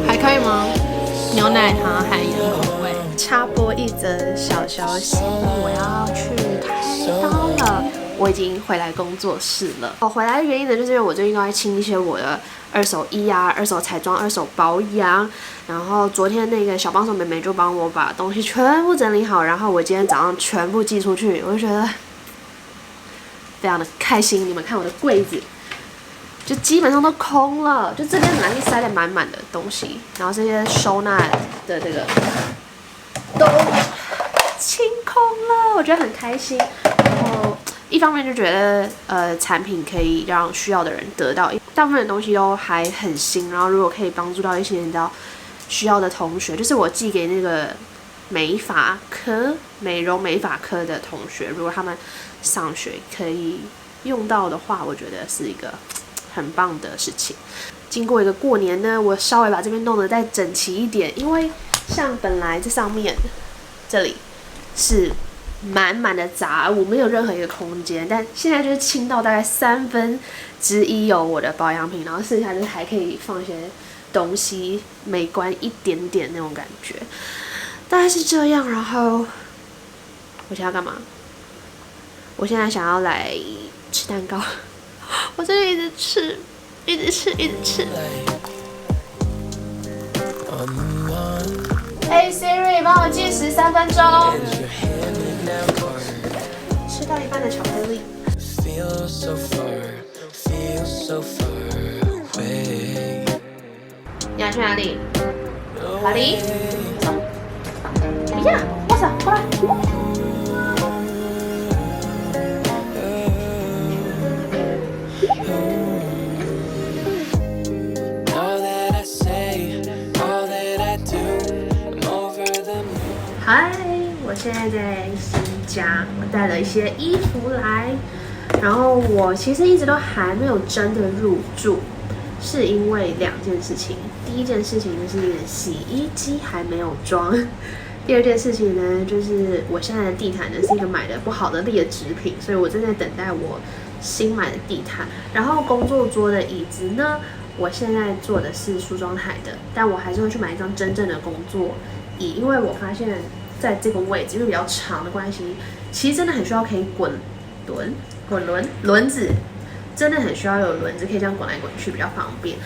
还可以吗？牛奶糖海盐口味。插播一则小消息，我要去开刀了。我已经回来工作室了。我回来的原因呢，就是因为我最近都在清一些我的二手衣啊、二手彩妆、二手保养。然后昨天那个小帮手妹妹就帮我把东西全部整理好，然后我今天早上全部寄出去，我就觉得非常的开心。你们看我的柜子，就基本上都空了，就这边本来是塞得满满的东西，然后这些收纳的这个都清空了，我觉得很开心。然后一方面就觉得产品可以让需要的人得到，大部分的东西都还很新，然后如果可以帮助到一些你知道需要的同学，就是我寄给那个美容美发科的同学，如果他们上学可以用到的话，我觉得是一个很棒的事情。经过一个过年呢，我稍微把这边弄得再整齐一点，因为像本来这上面这里是满满的杂物，没有任何一个空间，但现在就是清到大概1/3有我的保养品，然后剩下就是还可以放一些东西，美观一点点那种感觉，大概是这样。然后我现在要干嘛？我现在想要来吃蛋糕，我这里一直吃。Hey Siri， 帮我计时3分钟。吃到一半的巧克力。你要去哪里？哪里？走。哎呀，哇塞，过来。嗨，我现在在新家，我带了一些衣服来，然后我其实一直都还没有真的入住，是因为2件事情。第一件事情就是洗衣机还没有装，第二件事情呢，就是我现在的地毯呢是一个买的不好的劣质品，所以我正在等待我新买的地毯。然后工作桌的椅子呢，我现在做的是梳妆台的，但我还是会去买一张真正的工作椅，因为我发现在这个位置因为比较长的关系，其实真的很需要可以滚轮子，真的很需要有轮子可以这样滚来滚去比较方便。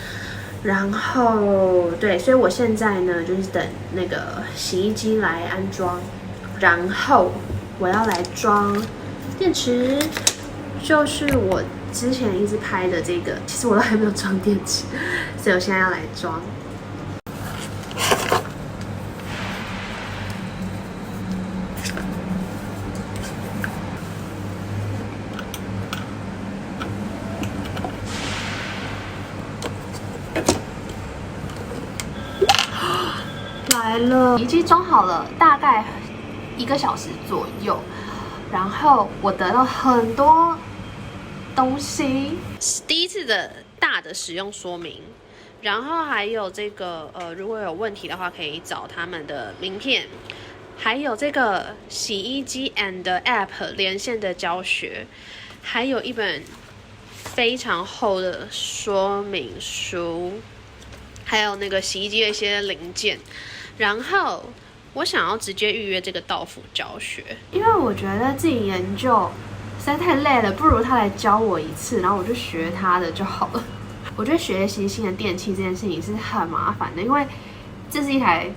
然后对，所以我现在呢就是等那个洗衣机来安装，然后我要来装电池，就是我之前一直拍的这个，其实我都还没有装电池，所以我现在要来装。来了，洗衣机装好了，大概1个小时左右。然后我得到很多东西，第一次的大的使用说明，然后还有这个如果有问题的话可以找他们的名片，还有这个洗衣机 and app 连线的教学，还有一本非常厚的说明书，还有那个洗衣机的一些零件。然后我想要直接预约这个到府教学，因为我觉得自己研究实在太累了，不如他来教我一次，然后我就学他的就好了。我觉得学习新的电器这件事情是很麻烦的，因为这是一台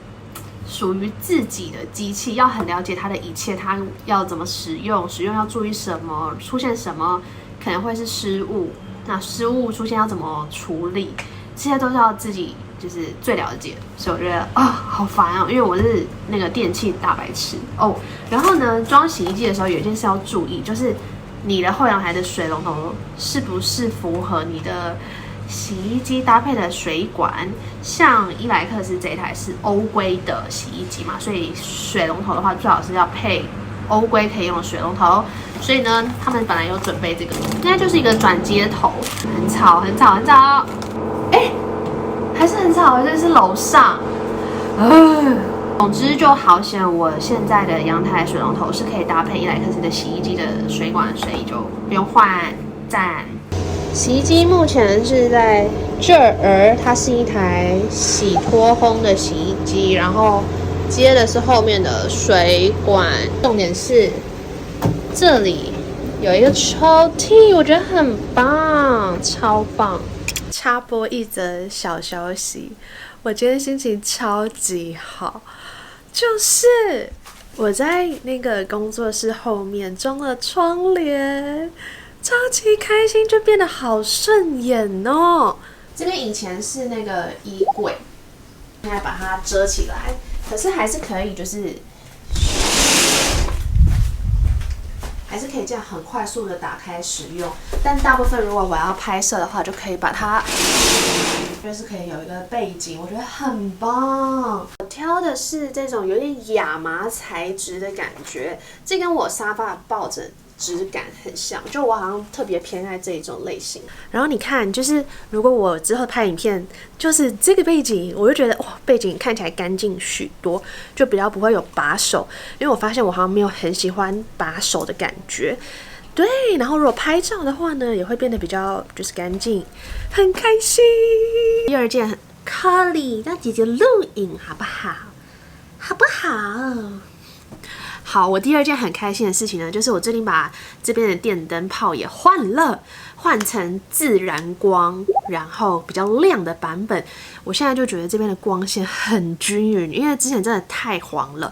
属于自己的机器，要很了解它的一切，它要怎么使用要注意什么，出现什么可能会是失误，那失误出现要怎么处理，这些都是要自己就是最了解，所以我觉得好烦哦，因为我是那个电器大白痴哦。然后呢，装洗衣机的时候有一件事要注意，就是你的后阳台的水龙头是不是符合你的洗衣机搭配的水管。像伊莱克斯这一台是欧规的洗衣机嘛，所以水龙头的话最好是要配欧规可以用的水龙头。所以呢，他们本来有准备这个，应该就是一个转接头，很吵。还是很吵，这是楼上。总之就好险，我现在的阳台水龙头是可以搭配伊莱克斯的洗衣机的水管，所以就不用换。赞。洗衣机目前是在这儿，它是一台洗脱烘的洗衣机，然后接的是后面的水管。重点是这里有一个抽屉，我觉得很棒，超棒。插播一则小消息，我今天心情超级好，就是我在那个工作室后面装了窗帘，超级开心，就变得好顺眼哦。这边以前是那个衣柜，现在把它遮起来，可是还是可以，就是还是可以这样很快速的打开使用。但大部分如果我要拍摄的话，就可以把它，就是可以有一个背景，我觉得很棒。我挑的是这种有点亚麻材质的感觉，这跟我沙发的抱枕质感很像，就我好像特别偏爱这一种类型。然后你看，就是如果我之后拍影片，就是这个背景，我就觉得哇，背景看起来干净许多，就比较不会有把手。因为我发现我好像没有很喜欢把手的感觉。对，然后如果拍照的话呢，也会变得比较就是干净，很开心。第二件可以让姐姐录影好不好？好不好？好，我第二件很开心的事情呢，就是我最近把这边的电灯泡也换了，换成自然光，然后比较亮的版本。我现在就觉得这边的光线很均匀，因为之前真的太黄了。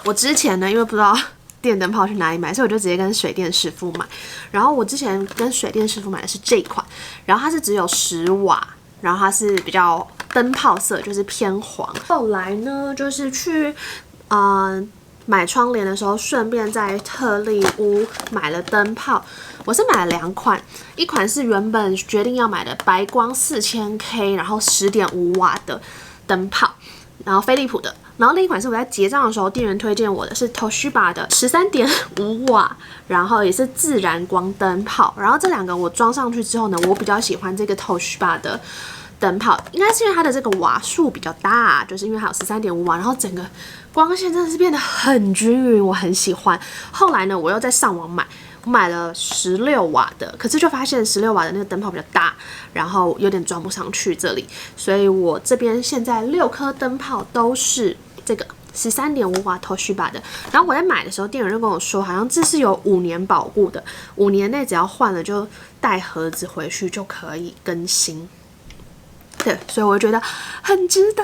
我之前呢，因为不知道电灯泡去哪里买，所以我就直接跟水电师傅买。然后我之前跟水电师傅买的是这款，然后它是只有10瓦，然后它是比较灯泡色，就是偏黄。后来呢，就是去买窗帘的时候，顺便在特力屋买了灯泡。我是买了2款，一款是原本决定要买的白光4000K， 然后10.5瓦的灯泡，然后飞利浦的。然后另一款是我在结账的时候，店员推荐我的是 Toshiba 的13.5瓦，然后也是自然光灯泡。然后这2个我装上去之后呢，我比较喜欢这个 Toshiba 的灯泡，应该是因为它的这个瓦数比较大，就是因为它有13.5瓦，然后整个光线真的是变得很均匀，我很喜欢。后来呢，我又在上网买，我买了16瓦的，可是就发现16瓦的那个灯泡比较大，然后有点装不上去这里，所以我这边现在6颗灯泡都是这个13.5瓦 Toshiba 的。然后我在买的时候，店员就跟我说，好像这是有5年保固的，5年内只要换了就带盒子回去就可以更新。对，所以我就觉得很值得，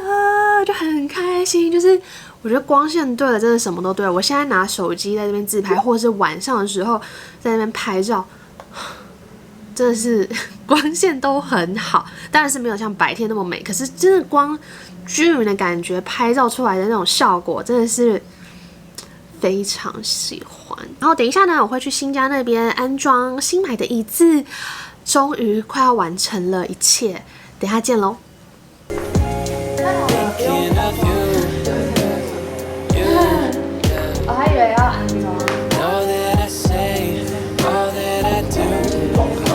就很开心。就是我觉得光线对了，真的什么都对了。我现在拿手机在这边自拍，或者是晚上的时候在那边拍照，真的是光线都很好，当然是没有像白天那么美，可是真的光均匀的感觉，拍照出来的那种效果，真的是非常喜欢。然后等一下呢，我会去新家那边安装新买的椅子，终于快要完成了一切。等一下见喽！我还以为要安装。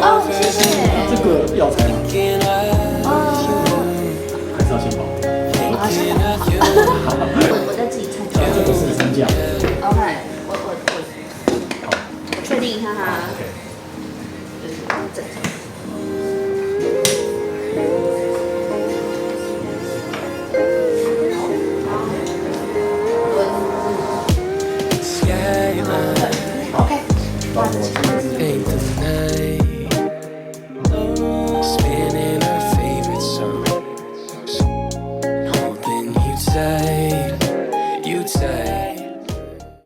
哦，谢谢。这个药材吗？还是要先保？好，先保。我再自己猜。这个是3价。OK， 我确定一下它。就是正常。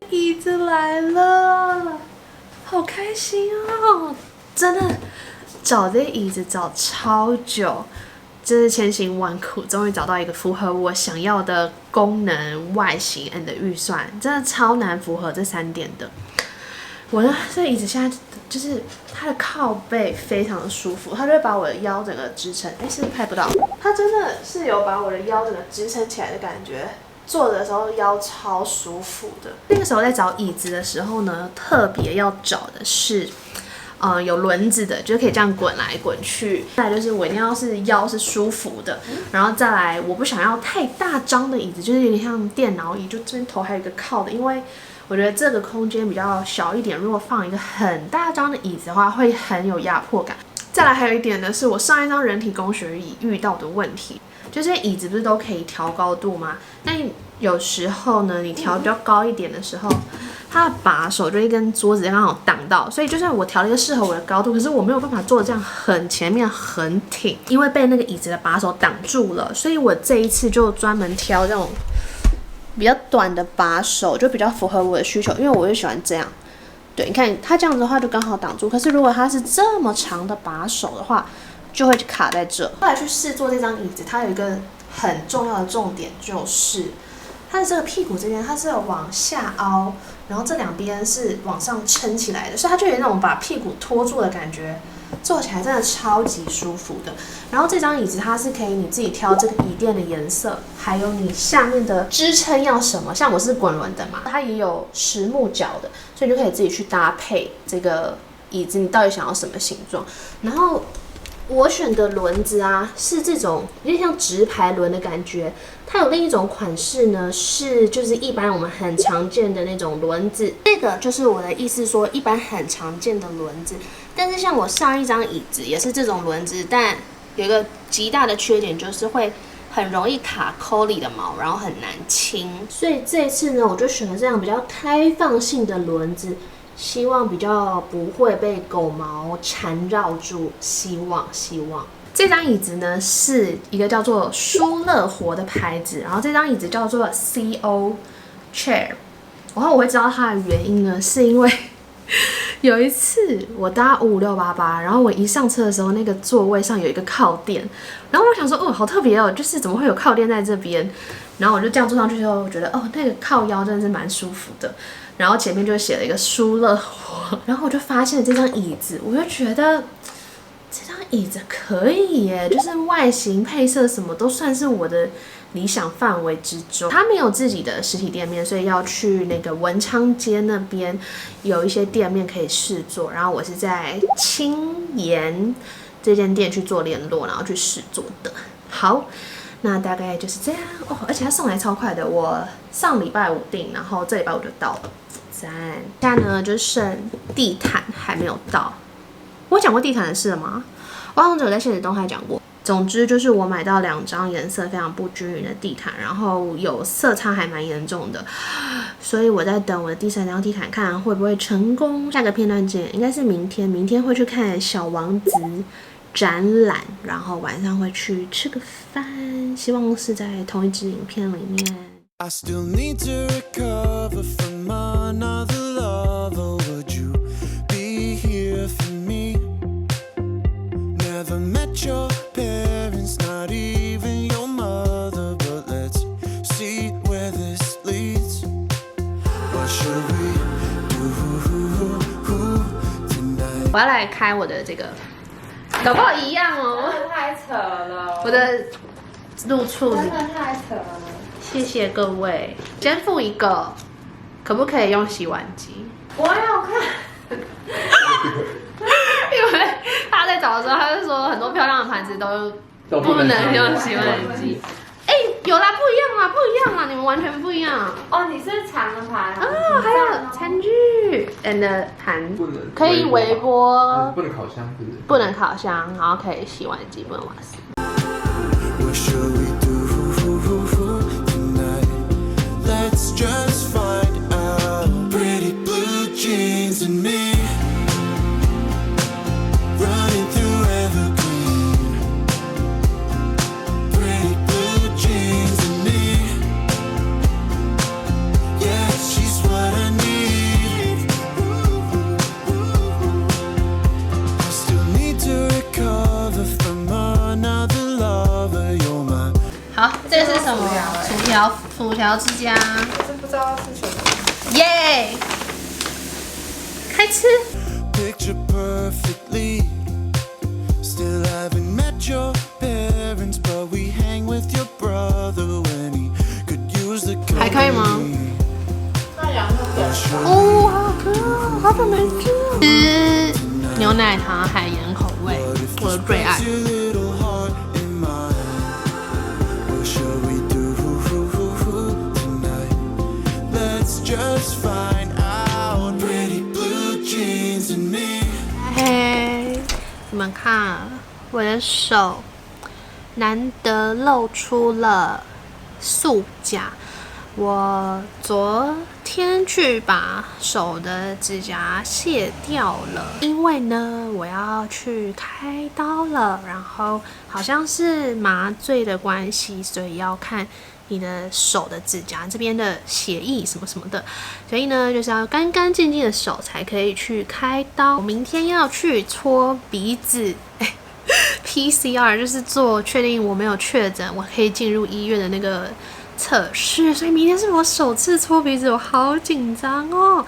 椅子来了，好开心哦！真的找这椅子找超久，真是千辛万苦，终于找到一个符合我想要的功能、外形 and 预算，真的超难符合这3点的。我的这椅子现在就是它的靠背非常的舒服，它就会把我的腰整个支撑。是不是拍不到？它真的是有把我的腰整个支撑起来的感觉。坐的时候腰超舒服的。那个时候在找椅子的时候呢，特别要找的是，有轮子的，就是可以这样滚来滚去。再来就是我一定要是腰是舒服的，然后再来我不想要太大张的椅子，就是有点像电脑椅，就这边头还有一个靠的，因为我觉得这个空间比较小一点，如果放一个很大张的椅子的话，会很有压迫感。再来还有一点呢，是我上一张人体工学椅遇到的问题，就是椅子不是都可以调高度吗？但有时候呢，你调比较高一点的时候，它的把手就会跟桌子刚好挡到，所以就算我调了一个适合我的高度，可是我没有办法做这样很前面很挺，因为被那个椅子的把手挡住了，所以我这一次就专门挑这种比较短的把手，就比较符合我的需求，因为我就喜欢这样。对，你看它这样子的话就刚好挡住，可是如果它是这么长的把手的话，就会卡在这。后来去试坐这张椅子，它有一个很重要的重点，就是它的这个屁股这边它是有往下凹，然后这两边是往上撑起来的，所以它就有那种把屁股托住的感觉，坐起来真的超级舒服的。然后这张椅子它是可以你自己挑这个椅垫的颜色，还有你下面的支撑要什么，像我是滚轮的嘛，它也有实木脚的，所以你就可以自己去搭配这个椅子，你到底想要什么形状。然后我选的轮子啊，是这种有点像直排轮的感觉。它有另一种款式呢，是就是一般我们很常见的那种轮子。这个就是我的意思说，一般很常见的轮子。但是像我上一张椅子也是这种轮子，但有一个极大的缺点，就是会很容易卡扣里的毛，然后很难清。所以这一次呢，我就选了这样比较开放性的轮子。希望比较不会被狗毛缠绕住，希望。这张椅子呢是一个叫做舒乐活的牌子，然后这张椅子叫做 CO Chair。然后我会知道它的原因呢，是因为有一次我搭55688，然后我一上车的时候，那个座位上有一个靠垫，然后我想说，哦，好特别哦，就是怎么会有靠垫在这边？然后我就这样坐上去之后，我觉得哦，那个靠腰真的是蛮舒服的。然后前面就写了一个舒乐活，然后我就发现这张椅子，我就觉得这张椅子可以耶，就是外形配色什么都算是我的理想范围之中。它没有自己的实体店面，所以要去那个文昌街那边有一些店面可以试坐。然后我是在青岩这间店去做联络，然后去试坐的。好。那大概就是这样哦，而且它送来超快的，我上礼拜5订，然后这礼拜5就到了，赞！现在呢就剩地毯还没有到，我讲过地毯的事了吗？我好像只有在限时动态讲过。总之就是我买到2张颜色非常不均匀的地毯，然后有色差还蛮严重的，所以我在等我的第3张地毯，看会不会成功。下个片段见，应该是明天会去看小王子展览，然后晚上会去吃个饭，希望是在同一支影片里面。I still need to recover from another lover. Would you be here for me? Never met your parents, not even your mother. But let's see where this leads. What should we do tonight? 我要来开我的这个。搞不好一样哦，真的太扯了！我的入处真的太扯了，谢谢各位。先付一个，可不可以用洗碗机？我要看，因为他在找的时候，他就说很多漂亮的盘子都不能用洗碗机。哎，有啦，不一样啦，你们完全不一样。哦，你是长的盘哦，还有餐具 and 盘，可以微波，不能烤箱，是不是？不能烤箱，然后可以洗碗机，不能瓦斯。好，这个是什么？薯条之家。我真不知道是什么。耶！开吃。还可以吗？哦，好好吃哦，好久没吃。吃牛奶糖海盐口味，我的最爱。嘿，你们看，我的手难得露出了素甲。我昨天去把手的指甲卸掉了，因为呢我要去开刀了，然后好像是麻醉的关系，所以要看你的手的指甲这边的血液什么什么的，所以呢就是要干干净净的手才可以去开刀。我明天要去搓鼻子，PCR 就是做确定我没有确诊，我可以进入医院的那个测试，所以明天是我首次搓鼻子，我好紧张哦，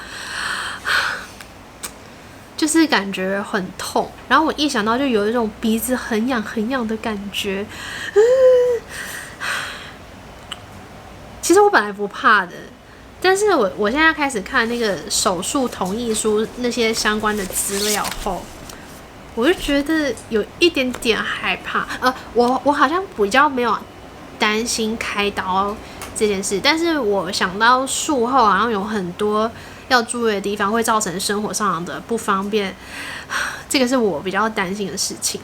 就是感觉很痛，然后我一想到就有一种鼻子很痒很痒的感觉。其实我本来不怕的，但是我现在开始看那个手术同意书那些相关的资料后，我就觉得有一点点害怕。我好像比较没有担心开刀这件事，但是我想到术后好像有很多要注意的地方，会造成生活上的不方便，这个是我比较担心的事情。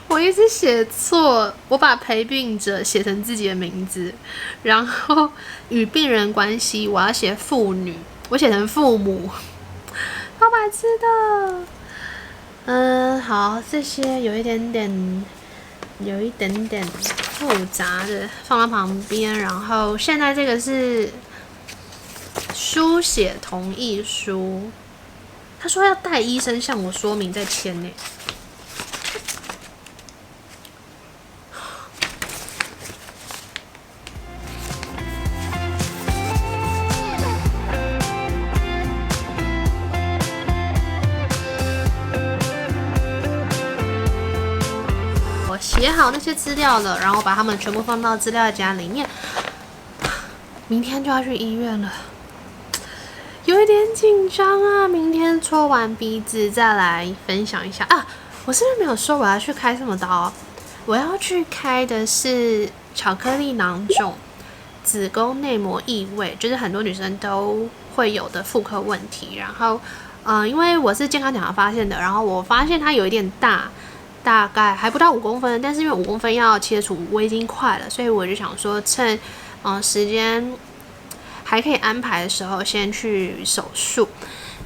我一直写错，我把陪病者写成自己的名字，然后与病人关系我要写妇女，我写成父母，好白痴的。好，这些有一点点复杂的放到旁边，然后现在这个是书写同意书，他说要带医生向我说明再签呢。写好那些资料了，然后把它们全部放到资料夹里面。明天就要去医院了，有一点紧张啊！明天搓完鼻子再来分享一下啊！我是不是没有说我要去开什么刀？我要去开的是巧克力囊肿、子宫内膜异位，就是很多女生都会有的妇科问题。然后，因为我是健康检查发现的，然后我发现它有一点大。大概还不到5公分，但是因为5公分要切除，我已经快了，所以我就想说趁时间还可以安排的时候，先去手术。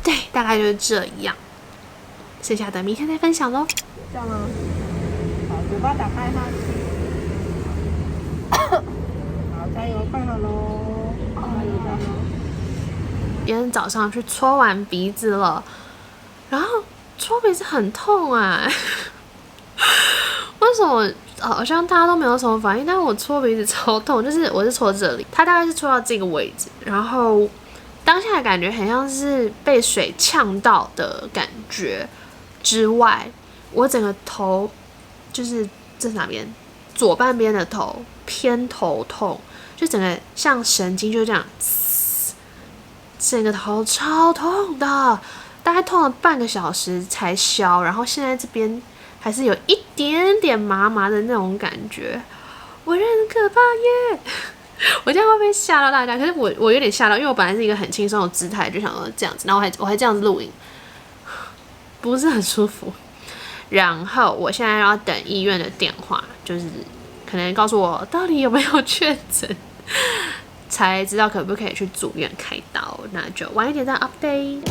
对，大概就是这样。剩下的明天再分享咯。这样吗？好，嘴巴打开哈。好，加油，快好咯！加油，加油！今天早上去搓完鼻子了，然后搓鼻子很痛啊。为什么好像大家都没有什么反应，但是我搓鼻子超痛，就是我是搓这里，它大概是搓到这个位置，然后当下的感觉很像是被水呛到的感觉之外，我整个头就是这是哪边？左半边的头偏头痛，就整个像神经就这样，整个头超痛的，大概痛了半个小时才消，然后现在这边。还是有一点点麻麻的那种感觉，我觉得很可怕耶！我这样会不会吓到大家？可是我有点吓到，因为我本来是一个很轻松的姿态，就想说这样子，然后我还这样子录影，不是很舒服。然后我现在要等医院的电话，就是可能告诉我到底有没有确诊，才知道可不可以去住院开刀。那就晚一点再 update。